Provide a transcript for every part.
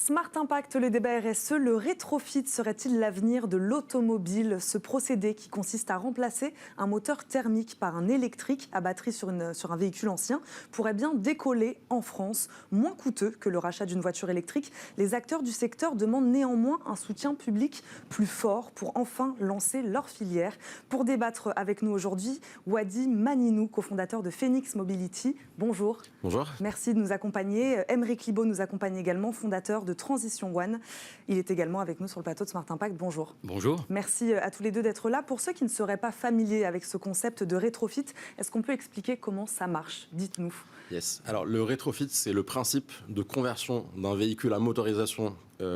Smart Impact, le débat RSE, le rétrofit serait-il l'avenir de l'automobile? Ce procédé qui consiste à remplacer un moteur thermique par un électrique à batterie sur un véhicule ancien pourrait bien décoller en France, moins coûteux que le rachat d'une voiture électrique. Les acteurs du secteur demandent néanmoins un soutien public plus fort pour enfin lancer leur filière. Pour débattre avec nous aujourd'hui, Wadi Maninou, cofondateur de Phoenix Mobility. Bonjour. Bonjour. Merci de nous accompagner. Aymeric Libaud nous accompagne également, fondateur de Transition One. Il est également avec nous sur le plateau de Smart Impact. Bonjour. Bonjour. Merci à tous les deux d'être là. Pour ceux qui ne seraient pas familiers avec ce concept de rétrofit, est-ce qu'on peut expliquer comment ça marche? Dites-nous. Yes. Alors le rétrofit, c'est le principe de conversion d'un véhicule à motorisation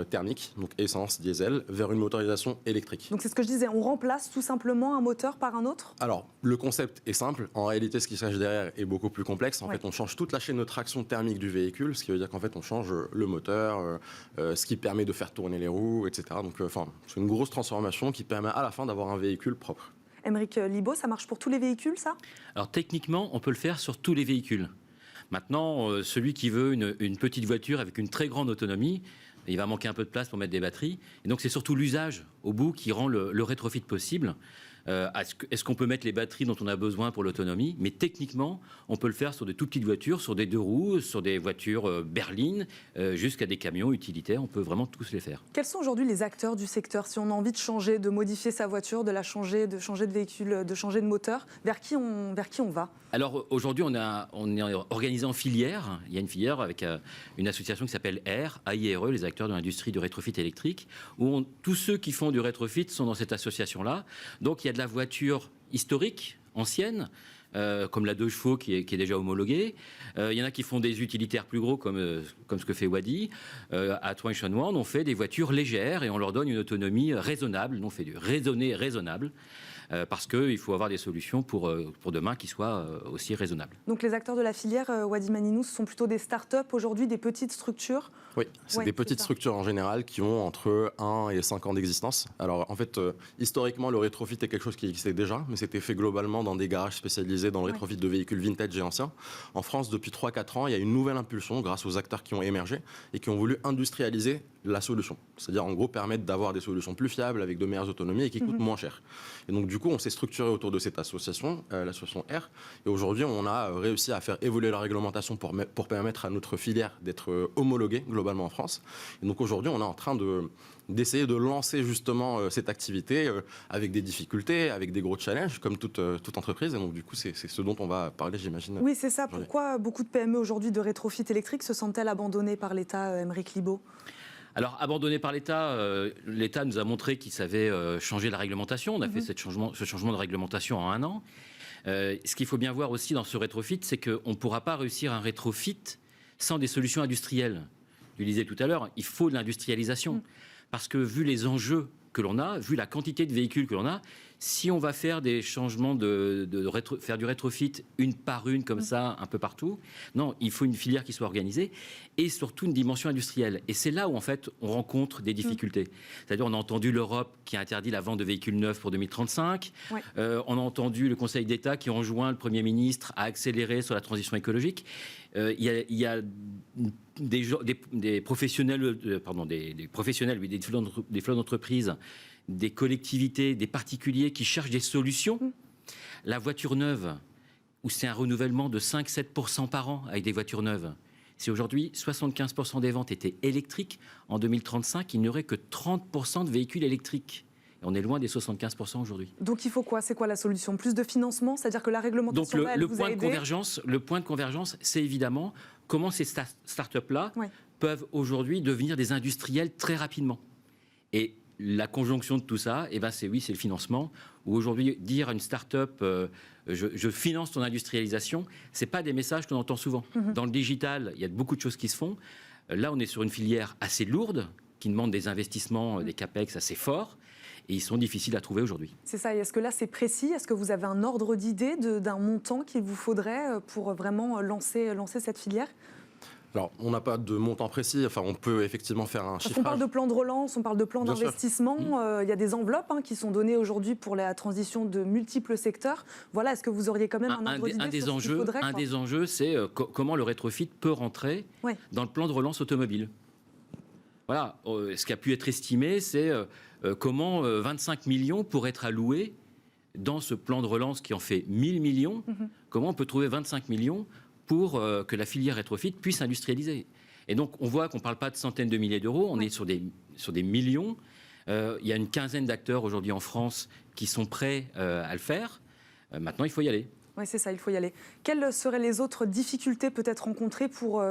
thermique, donc essence, diesel, vers une motorisation électrique. Donc c'est ce que je disais, on remplace tout simplement un moteur par un autre? Alors le concept est simple, en réalité ce qui se cache derrière est beaucoup plus complexe. En fait on change toute la chaîne de traction thermique du véhicule, ce qui veut dire qu'en fait on change le moteur, ce qui permet de faire tourner les roues, etc. Donc c'est une grosse transformation qui permet à la fin d'avoir un véhicule propre. Aymeric Libaud, ça marche pour tous les véhicules, ça? Alors techniquement, on peut le faire sur tous les véhicules. Maintenant, celui qui veut une petite voiture avec une très grande autonomie, il va manquer un peu de place pour mettre des batteries. Et donc c'est surtout l'usage au bout qui rend le rétrofit possible. Est-ce qu'on peut mettre les batteries dont on a besoin pour l'autonomie? Mais techniquement, on peut le faire sur de toutes petites voitures, sur des deux roues, sur des voitures berlines, jusqu'à des camions utilitaires. On peut vraiment tous les faire. Quels sont aujourd'hui les acteurs du secteur? Si on a envie de changer, de modifier sa voiture, de changer de véhicule, de changer de moteur, vers qui on va? Alors aujourd'hui, on est organisé en filière. Il y a une filière avec une association qui s'appelle AIRE, les acteurs de l'industrie du rétrofit électrique, où tous ceux qui font du rétrofit sont dans cette association-là. Donc il y a de la voiture historique, ancienne, comme la 2 chevaux qui est déjà homologuée. Il y en a qui font des utilitaires plus gros, comme ce que fait Wadi. À Transition One, on fait des voitures légères et on leur donne une autonomie raisonnable. On fait du raisonnable. Parce qu'il faut avoir des solutions pour demain qui soient aussi raisonnables. Donc les acteurs de la filière, Wadi Maninou, ce sont plutôt des start-up aujourd'hui, des petites structures? Oui, c'est des petites structures en général qui ont entre 1 et 5 ans d'existence. Alors en fait, historiquement, le rétrofit est quelque chose qui existait déjà, mais c'était fait globalement dans des garages spécialisés dans le rétrofit de véhicules vintage et anciens. En France, depuis 3-4 ans, il y a une nouvelle impulsion grâce aux acteurs qui ont émergé et qui ont voulu industrialiser la solution. C'est-à-dire en gros permettre d'avoir des solutions plus fiables avec de meilleures autonomies et qui coûtent moins cher. Et donc du coup, on s'est structuré autour de cette association, l'association R. Et aujourd'hui, on a réussi à faire évoluer la réglementation pour permettre à notre filière d'être homologuée globalement en France. Et donc aujourd'hui, on est en train d'essayer de lancer justement cette activité avec des difficultés, avec des gros challenges, comme toute entreprise. Et donc du coup, c'est ce dont on va parler, j'imagine. Oui, c'est ça. Pourquoi beaucoup de PME aujourd'hui de rétrofit électrique se sentent-elles abandonnées par l'État, Aymeric Libaud? Alors, abandonné par l'État, l'État nous a montré qu'il savait changer la réglementation. On a fait ce changement de réglementation en 1 an. Ce qu'il faut bien voir aussi dans ce rétrofit, c'est qu'on ne pourra pas réussir un rétrofit sans des solutions industrielles. Je le disais tout à l'heure, il faut de l'industrialisation. Parce que vu les enjeux que l'on a, vu la quantité de véhicules que l'on a, si on va faire des changements faire du rétrofit une par une comme ça, un peu partout, non, il faut une filière qui soit organisée et surtout une dimension industrielle. Et c'est là où en fait on rencontre des difficultés. C'est-à-dire on a entendu l'Europe qui a interdit la vente de véhicules neufs pour 2035. On a entendu le Conseil d'État qui enjoint le Premier ministre à accélérer sur la transition écologique. Il y a des professionnels, des flottes d'entreprises, des collectivités, des particuliers qui cherchent des solutions. La voiture neuve, où c'est un renouvellement de 5-7% par an avec des voitures neuves. Si aujourd'hui 75% des ventes étaient électriques, en 2035, il n'y aurait que 30% de véhicules électriques. Et on est loin des 75% aujourd'hui. Donc il faut quoi? C'est quoi la solution? Plus de financement? C'est-à-dire que la réglementation, donc le point de convergence, c'est évidemment comment ces start-up-là peuvent aujourd'hui devenir des industriels très rapidement. Et la conjonction de tout ça, c'est le financement. Où aujourd'hui, dire à une start-up je finance ton industrialisation, c'est pas des messages qu'on entend souvent. Dans le digital, il y a beaucoup de choses qui se font. Là, on est sur une filière assez lourde, qui demande des investissements, des capex assez forts. Et ils sont difficiles à trouver aujourd'hui. C'est ça. Et est-ce que là, c'est précis? Est-ce que vous avez un ordre d'idée d'un montant qu'il vous faudrait pour vraiment lancer cette filière? Alors, on n'a pas de montant précis. Enfin, on peut effectivement faire un chiffrage. On parle de plan de relance, on parle de plan d'investissement. Il y a des enveloppes qui sont données aujourd'hui pour la transition de multiples secteurs. Voilà, est-ce que vous auriez quand même un ordre d'idée sur ce qu'il faudrait? Un des enjeux, c'est comment le rétrofit peut rentrer dans le plan de relance automobile. Voilà, ce qui a pu être estimé, c'est comment 25 millions pourraient être alloués dans ce plan de relance qui en fait 1000 millions. Comment on peut trouver 25 millions pour que la filière rétrofit puisse industrialiser. Et donc, on voit qu'on ne parle pas de centaines de milliers d'euros, on est sur des millions. Il y a une quinzaine d'acteurs aujourd'hui en France qui sont prêts à le faire. Maintenant, il faut y aller. Oui, c'est ça, il faut y aller. Quelles seraient les autres difficultés peut-être rencontrées pour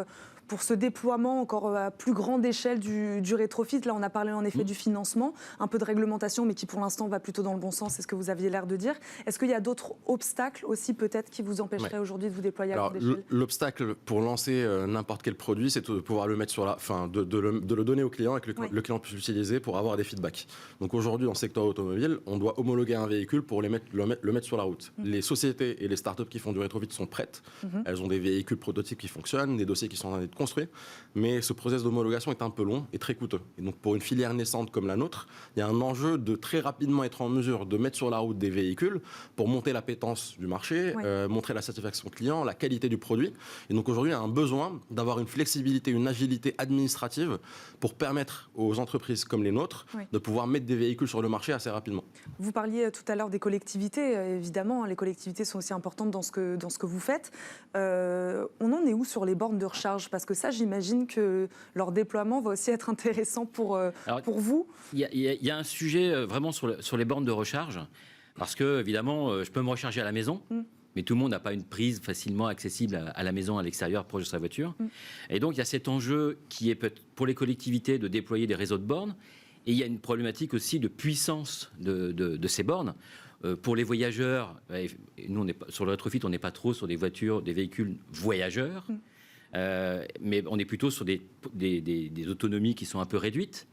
ce déploiement encore à plus grande échelle du rétrofit? Là, on a parlé en effet du financement, un peu de réglementation, mais qui pour l'instant va plutôt dans le bon sens, c'est ce que vous aviez l'air de dire. Est-ce qu'il y a d'autres obstacles aussi peut-être qui vous empêcheraient aujourd'hui de vous déployer à grande échelle? L'obstacle pour lancer n'importe quel produit, c'est de pouvoir le mettre sur de le donner au client et que le client puisse l'utiliser pour avoir des feedbacks. Donc aujourd'hui, dans le secteur automobile, on doit homologuer un véhicule pour le mettre sur la route. Les sociétés et les startups qui font du rétrofit sont prêtes. Elles ont des véhicules prototypes qui fonctionnent, des dossiers qui sont en train d'être construits, mais ce process d'homologation est un peu long et très coûteux. Et donc pour une filière naissante comme la nôtre, il y a un enjeu de très rapidement être en mesure de mettre sur la route des véhicules pour monter l'appétence du marché, montrer la satisfaction client, la qualité du produit. Et donc aujourd'hui, il y a un besoin d'avoir une flexibilité, une agilité administrative pour permettre aux entreprises comme les nôtres de pouvoir mettre des véhicules sur le marché assez rapidement. Vous parliez tout à l'heure des collectivités, évidemment, les collectivités sont aussi importantes dans ce que vous faites. On en est où sur les bornes de recharge? Parce que ça, j'imagine que leur déploiement va aussi être intéressant pour vous. Il y a un sujet vraiment sur les bornes de recharge, parce que, évidemment, je peux me recharger à la maison, mais tout le monde n'a pas une prise facilement accessible à la maison, à l'extérieur, proche de sa voiture. Et donc, il y a cet enjeu qui est pour les collectivités de déployer des réseaux de bornes, et il y a une problématique aussi de puissance de ces bornes. Pour les voyageurs, nous, sur le rétrofit, on n'est pas trop sur des véhicules voyageurs, mais on est plutôt sur des autonomies qui sont un peu réduites,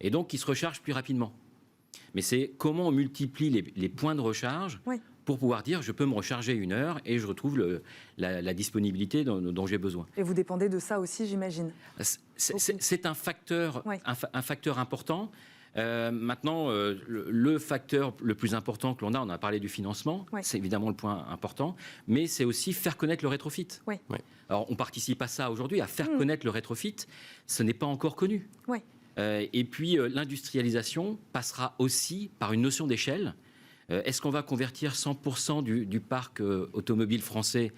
et donc qui se rechargent plus rapidement. Mais c'est comment on multiplie les points de recharge pour pouvoir dire je peux me recharger 1 heure et je retrouve la disponibilité dont j'ai besoin. Et vous dépendez de ça aussi, j'imagine. C'est un facteur important. Maintenant, le facteur le plus important que l'on on a parlé du financement, c'est évidemment le point important, mais c'est aussi faire connaître le rétrofit. Alors, on participe à ça aujourd'hui, à faire connaître le rétrofit, ce n'est pas encore connu. Et puis, l'industrialisation passera aussi par une notion d'échelle. Est-ce qu'on va convertir 100% du parc automobile français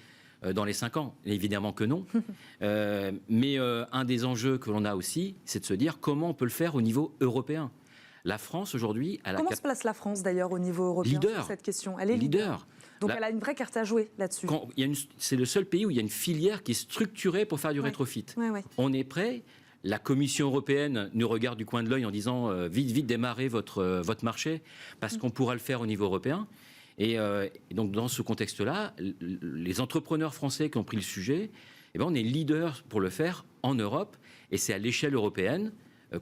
dans les 5 ans? Évidemment que non. Mais un des enjeux que l'on a aussi, c'est de se dire comment on peut le faire au niveau européen. La France, aujourd'hui... Comment se place la France, d'ailleurs, au niveau européen sur cette question? Elle est leader. Donc elle a une vraie carte à jouer là-dessus. C'est le seul pays où il y a une filière qui est structurée pour faire du rétrofit. On est prêt. La Commission européenne nous regarde du coin de l'œil en disant vite démarrez votre marché parce qu'on pourra le faire au niveau européen. Et donc dans ce contexte-là, les entrepreneurs français qui ont pris le sujet, on est leader pour le faire en Europe et c'est à l'échelle européenne.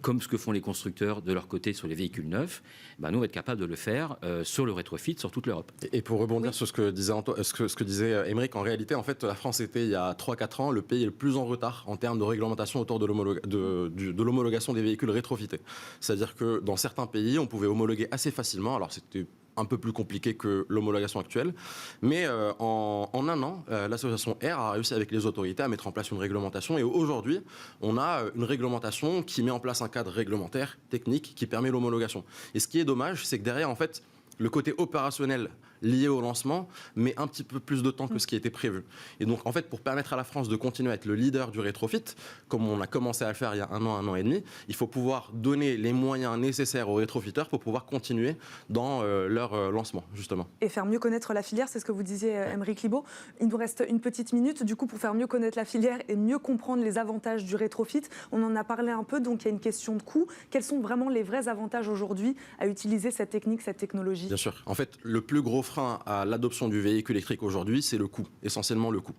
Comme ce que font les constructeurs de leur côté sur les véhicules neufs, nous, on va être capable de le faire sur le rétrofit, sur toute l'Europe. Et pour rebondir sur ce que disait Aymeric, en réalité, en fait, la France était, il y a 3-4 ans, le pays le plus en retard en termes de réglementation autour de l'homologation des véhicules rétrofités. C'est-à-dire que dans certains pays, on pouvait homologuer assez facilement, alors c'était un peu plus compliqué que l'homologation actuelle. Mais en 1 an, l'association R a réussi avec les autorités à mettre en place une réglementation. Et aujourd'hui, on a une réglementation qui met en place un cadre réglementaire, technique, qui permet l'homologation. Et ce qui est dommage, c'est que derrière, en fait, le côté opérationnel lié au lancement met un petit peu plus de temps que ce qui était prévu. Et donc, en fait, pour permettre à la France de continuer à être le leader du rétrofit, comme on a commencé à le faire il y a 1 an et demi, il faut pouvoir donner les moyens nécessaires aux rétrofiteurs pour pouvoir continuer dans leur lancement, justement. Et faire mieux connaître la filière, c'est ce que vous disiez, Aymeric Libaud. Il nous reste une petite minute, du coup, pour faire mieux connaître la filière et mieux comprendre les avantages du rétrofit. On en a parlé un peu, donc il y a une question de coût. Quels sont vraiment les vrais avantages aujourd'hui à utiliser cette technique, cette technologie? Bien sûr. En fait, le plus gros frein à l'adoption du véhicule électrique aujourd'hui, c'est le coût, essentiellement le coût.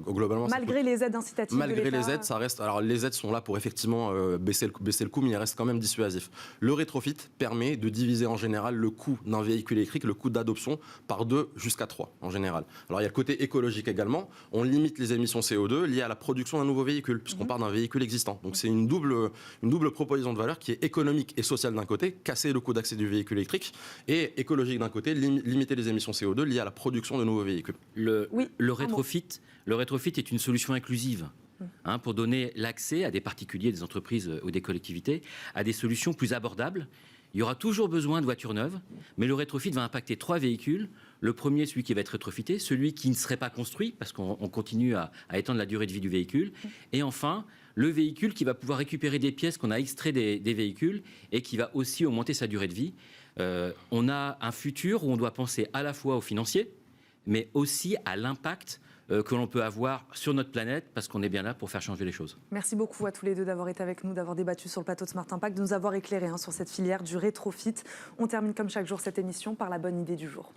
Globalement, malgré les aides incitatives malgré les aides, ça reste. Alors les aides sont là pour effectivement baisser le coût, mais il reste quand même dissuasif. Le rétrofit permet de diviser en général le coût d'un véhicule électrique, le coût d'adoption, par 2 jusqu'à 3 en général. Alors il y a le côté écologique également. On limite les émissions CO2 liées à la production d'un nouveau véhicule, puisqu'on part d'un véhicule existant. Donc c'est une double proposition de valeur qui est économique et sociale d'un côté, casser le coût d'accès du véhicule électrique, et écologique d'un côté, limiter les émissions CO2 liées à la production de nouveaux véhicules. Le rétrofit est une solution inclusive. pour donner l'accès à des particuliers, des entreprises ou des collectivités à des solutions plus abordables. Il y aura toujours besoin de voitures neuves, mais le rétrofit va impacter 3 véhicules. Le premier, celui qui va être rétrofité, celui qui ne serait pas construit, parce qu'on continue à étendre la durée de vie du véhicule. Et enfin, le véhicule qui va pouvoir récupérer des pièces qu'on a extraites des véhicules et qui va aussi augmenter sa durée de vie. On a un futur où on doit penser à la fois aux financiers, mais aussi à l'impact que l'on peut avoir sur notre planète, parce qu'on est bien là pour faire changer les choses. Merci beaucoup à tous les deux d'avoir été avec nous, d'avoir débattu sur le plateau de Smart Impact, de nous avoir éclairé sur cette filière du rétrofit. On termine comme chaque jour cette émission par la bonne idée du jour.